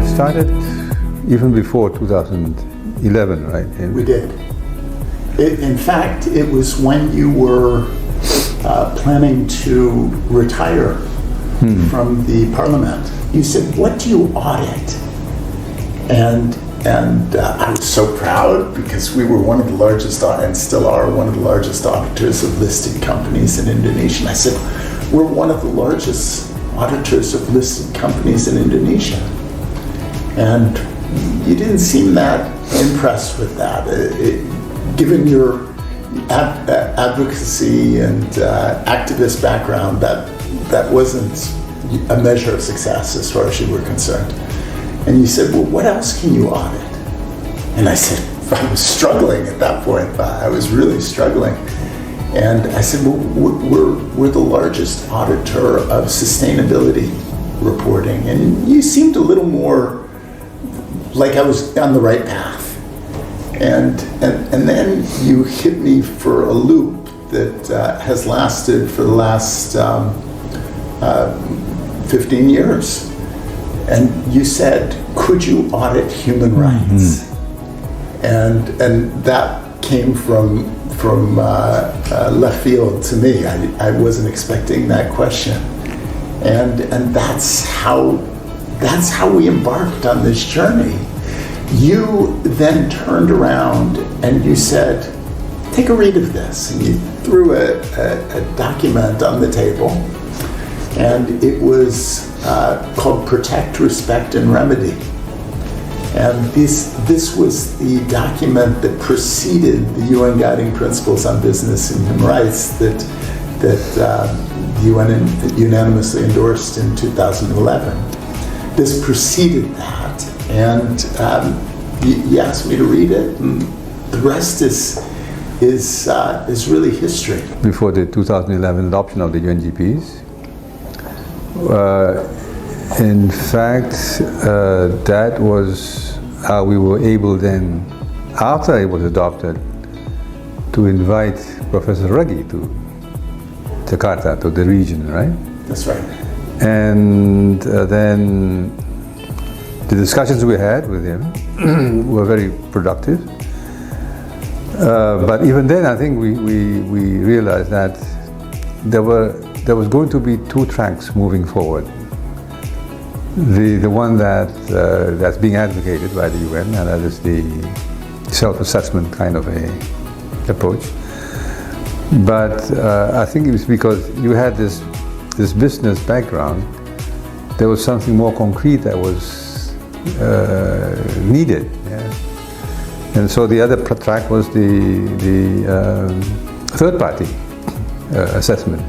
had started even before 2011, right? We did. In fact, it was when you were planning to retire from the Parliament. You said, "What do you audit?" And I was so proud because we were one of the largest, and still are one of the largest auditors of listed companies in Indonesia. And I said, "We're one of the largest auditors of listed companies in Indonesia." And you didn't seem that impressed with that. Given your advocacy and activist background, that wasn't a measure of success as far as you were concerned. And you said, "Well, what else can you audit?" And I said, I was struggling at that point. I was really struggling. And I said, "Well, we're the largest auditor of sustainability reporting." And you seemed a little more like I was on the right path. And then you hit me for a loop that has lasted for the last 15 years. And you said, "Could you audit human rights?" And that came from left field to me. I wasn't expecting that question. And that's how we embarked on this journey. You then turned around and you said, "Take a read of this." And you threw a document on the table, and it was called Protect, Respect, and Remedy. And this was the document that preceded the UN Guiding Principles on Business and Human Rights that the UN unanimously endorsed in 2011. This preceded that, and you asked me to read it, and the rest is really history. Before the 2011 adoption of the UNGPs, in fact, that was how we were able then, after it was adopted, to invite Professor Ruggie to Jakarta, to the region, right? That's right. And then the discussions we had with him were very productive. But even then, I think we realized that there was going to be two tracks moving forward. The one that's being advocated by the UN, and that is the self-assessment kind of a approach. But I think it was because you had this business background, there was something more concrete that was needed. Yeah? And so the other track was the third-party assessment.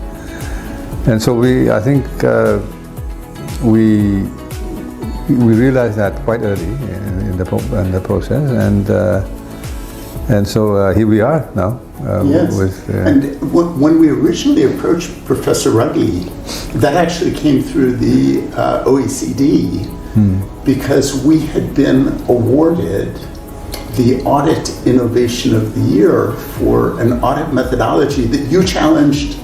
And so I think we realized that quite early in the process, and so here we are now. Yes. And when we originally approached Professor Ruggie, that actually came through the OECD because we had been awarded the Audit Innovation of the Year for an audit methodology that you challenged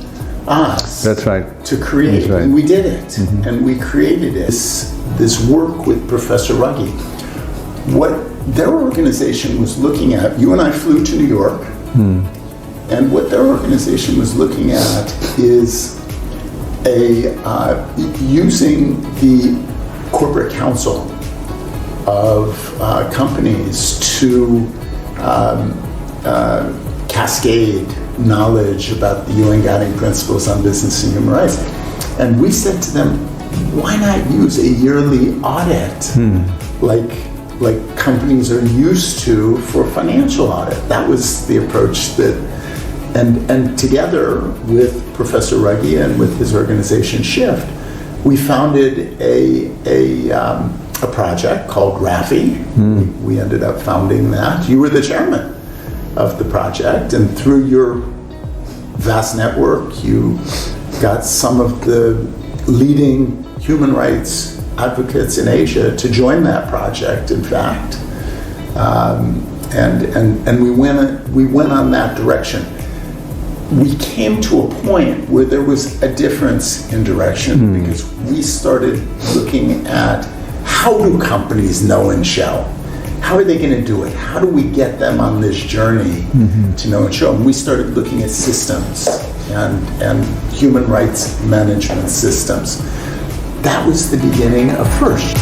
us to create. That's right. And we did it. And we created this work with Professor Ruggie. What their organization was looking at, you and I flew to New York, and what their organization was looking at is using the corporate counsel of companies to cascade knowledge about the UN Guiding Principles on Business and Human Rights. And we said to them, why not use a yearly audit like companies are used to for financial audit? That was the approach and together with Professor Ruggie and with his organization Shift, we founded a project called RAFI. We ended up founding that. You were the chairman of the project, and through your vast network, you got some of the leading human rights advocates in Asia to join that project, in fact. And we went on that direction. We came to a point where there was a difference in direction because we started looking at how do companies know and show? How are they going to do it? How do we get them on this journey to know and show? And we started looking at systems and human rights management systems. That was the beginning of FIHRRST.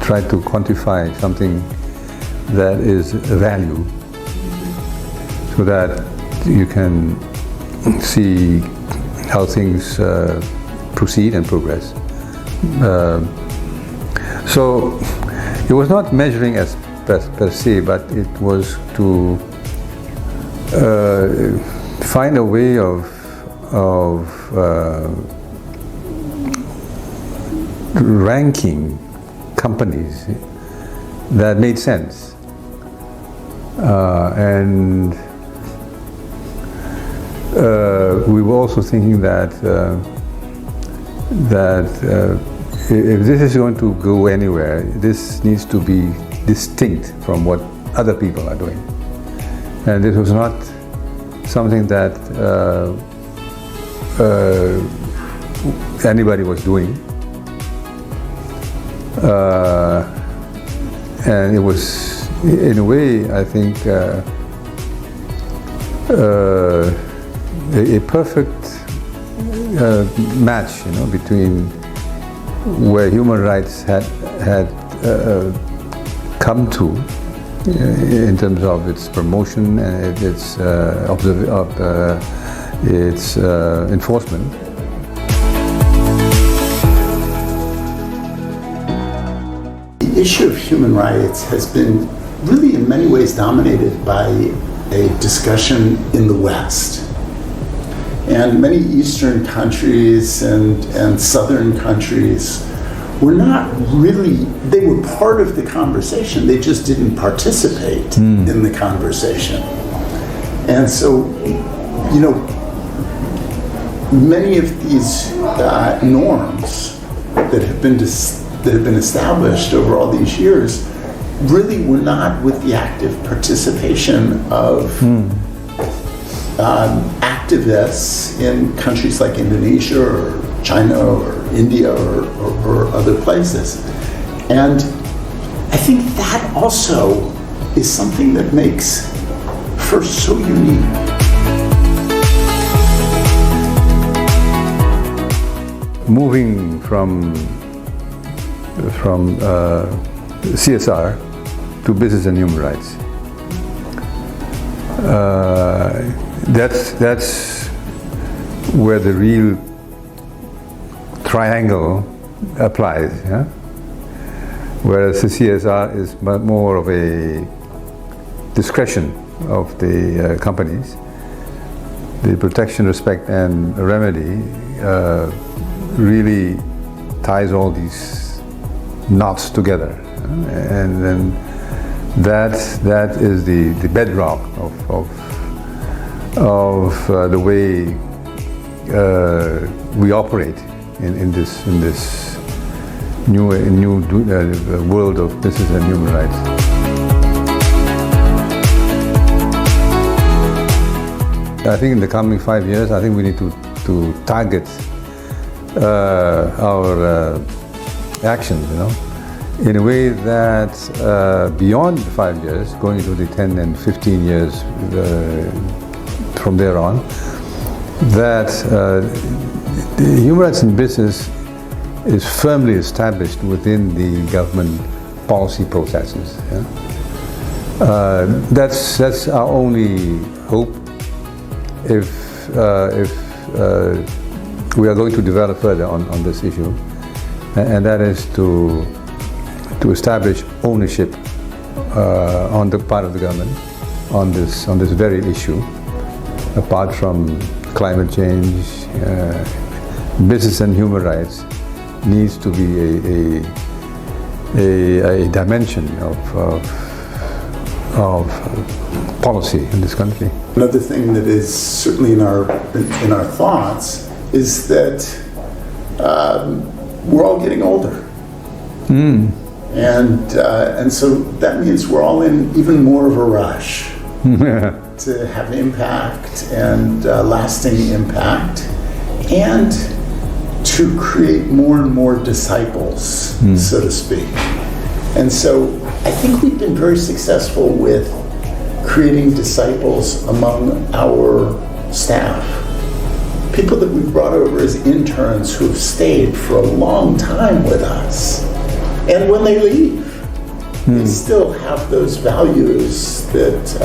Try to quantify something that is a value so that you can see how things proceed and progress. So it was not measuring as per se, but it was to find a way of ranking companies that made sense, and we were also thinking that if this is going to go anywhere, this needs to be distinct from what other people are doing, and this was not something that anybody was doing. And it was, in a way, I think, a perfect match, between where human rights had come to in terms of its promotion and its enforcement. The issue of human rights has been really in many ways dominated by a discussion in the West. And many Eastern countries and Southern countries were not really, they were part of the conversation, they just didn't participate in the conversation. And so, many of these norms that have been established over all these years really were not with the active participation of activists in countries like Indonesia or China or India or other places. And I think that also is something that makes FIHRRST so unique. Moving from CSR to business and human rights. That's where the real triangle applies. Yeah? Whereas the CSR is more of a discretion of the companies. The protection, respect, and remedy really ties all these knots together, and then that is the bedrock of the way we operate in this new world of business and human rights. I think in the coming 5 years, I think we need to target our actions, in a way that beyond 5 years, going into the 10 and 15 years from there on, that the human rights in business is firmly established within the government policy processes. Yeah? That's our only hope if we are going to develop further on this issue, and that is to establish ownership on the part of the government on this very issue. Apart from climate change, business and human rights needs to be a dimension of policy in this country. Another thing that is certainly in our thoughts is that we're all getting older, and so that means we're all in even more of a rush to have impact and lasting impact, and to create more and more disciples, so to speak. And so I think we've been very successful with creating disciples among our staff. People that we've brought over as interns who have stayed for a long time with us. And when they leave, they still have those values that,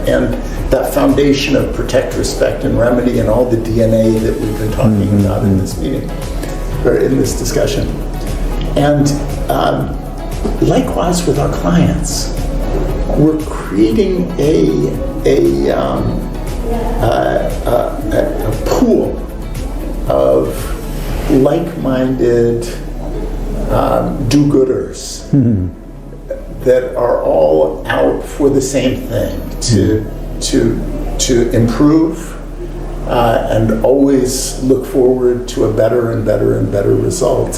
and that foundation of protect, respect, and remedy, and all the DNA that we've been talking about in this meeting, or in this discussion. And likewise with our clients, we're creating a pool of like-minded do-gooders that are all out for the same thing, to improve and always look forward to a better and better and better result.